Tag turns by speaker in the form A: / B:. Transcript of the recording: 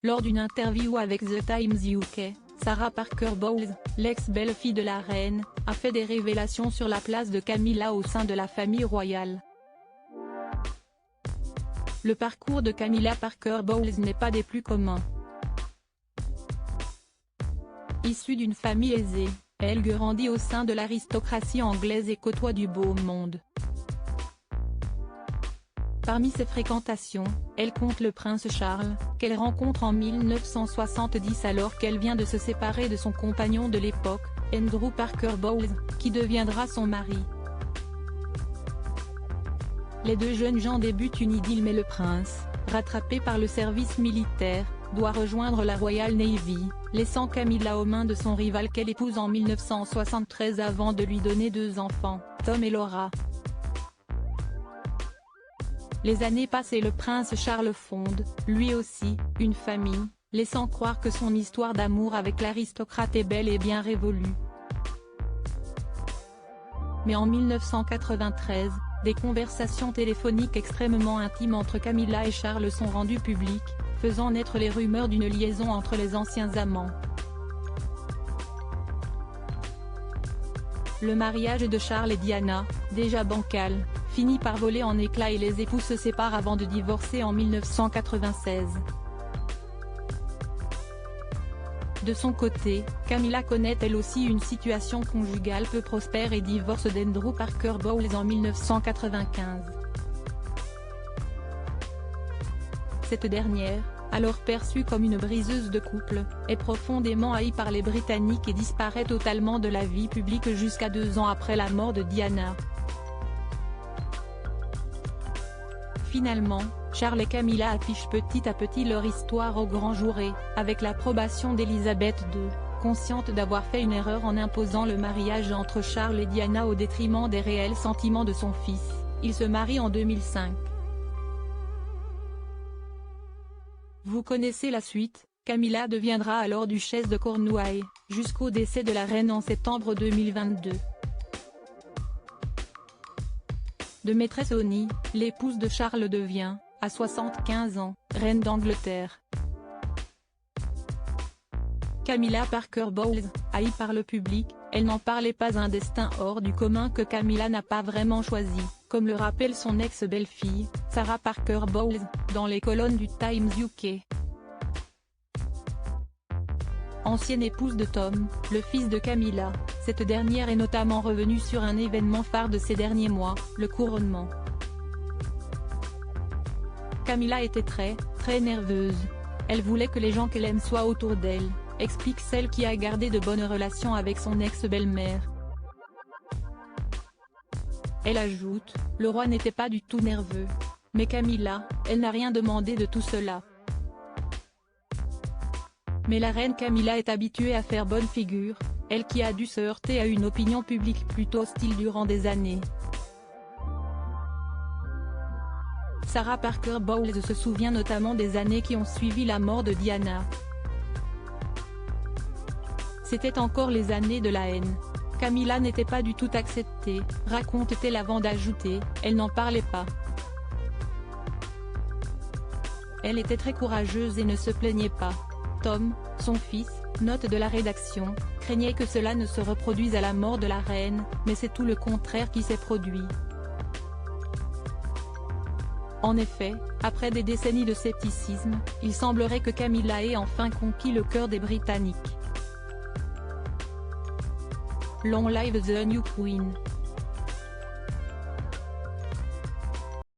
A: Lors d'une interview avec The Times UK, Sarah Parker Bowles, l'ex-belle-fille de la reine, a fait des révélations sur la place de Camilla au sein de la famille royale. Le parcours de Camilla Parker Bowles n'est pas des plus communs. Issue d'une famille aisée, elle grandit au sein de l'aristocratie anglaise et côtoie du beau monde. Parmi ses fréquentations, elle compte le prince Charles, qu'elle rencontre en 1970 alors qu'elle vient de se séparer de son compagnon de l'époque, Andrew Parker Bowles, qui deviendra son mari. Les deux jeunes gens débutent une idylle mais le prince, rattrapé par le service militaire, doit rejoindre la Royal Navy, laissant Camilla aux mains de son rival qu'elle épouse en 1973 avant de lui donner 2 enfants, Tom et Laura. Les années passent et le prince Charles fonde, lui aussi, une famille, laissant croire que son histoire d'amour avec l'aristocrate est belle et bien révolue. Mais en 1993, des conversations téléphoniques extrêmement intimes entre Camilla et Charles sont rendues publiques, faisant naître les rumeurs d'une liaison entre les anciens amants. Le mariage de Charles et Diana, déjà bancal, finit par voler en éclats et les époux se séparent avant de divorcer en 1996. De son côté, Camilla connaît elle aussi une situation conjugale peu prospère et divorce d'Andrew Parker Bowles en 1995. Cette dernière, alors perçue comme une briseuse de couple, est profondément haïe par les Britanniques et disparaît totalement de la vie publique jusqu'à 2 ans après la mort de Diana. Finalement, Charles et Camilla affichent petit à petit leur histoire au grand jour et, avec l'approbation d'Elisabeth II, consciente d'avoir fait une erreur en imposant le mariage entre Charles et Diana au détriment des réels sentiments de son fils, ils se marient en 2005. Vous connaissez la suite, Camilla deviendra alors duchesse de Cornouailles, jusqu'au décès de la reine en septembre 2022. De maîtresse au nid, l'épouse de Charles devient, à 75 ans, reine d'Angleterre. Camilla Parker Bowles, haïe par le public, elle n'en parlait pas un destin hors du commun que Camilla n'a pas vraiment choisi, comme le rappelle son ex-belle-fille, Sarah Parker Bowles, dans les colonnes du Times UK. Ancienne épouse de Tom, le fils de Camilla, cette dernière est notamment revenue sur un événement phare de ces derniers mois, le couronnement. Camilla était très nerveuse. Elle voulait que les gens qu'elle aime soient autour d'elle, explique celle qui a gardé de bonnes relations avec son ex-belle-mère. Elle ajoute, le roi n'était pas du tout nerveux. Mais Camilla, elle n'a rien demandé de tout cela. Mais la reine Camilla est habituée à faire bonne figure, elle qui a dû se heurter à une opinion publique plutôt hostile durant des années. Sarah Parker Bowles se souvient notamment des années qui ont suivi la mort de Diana. C'était encore les années de la haine. Camilla n'était pas du tout acceptée, raconte-t-elle avant d'ajouter, elle n'en parlait pas. Elle était très courageuse et ne se plaignait pas. Tom, son fils, note de la rédaction, craignait que cela ne se reproduise à la mort de la reine, mais c'est tout le contraire qui s'est produit. En effet, après des décennies de scepticisme, il semblerait que Camilla ait enfin conquis le cœur des Britanniques. Long live the new Queen.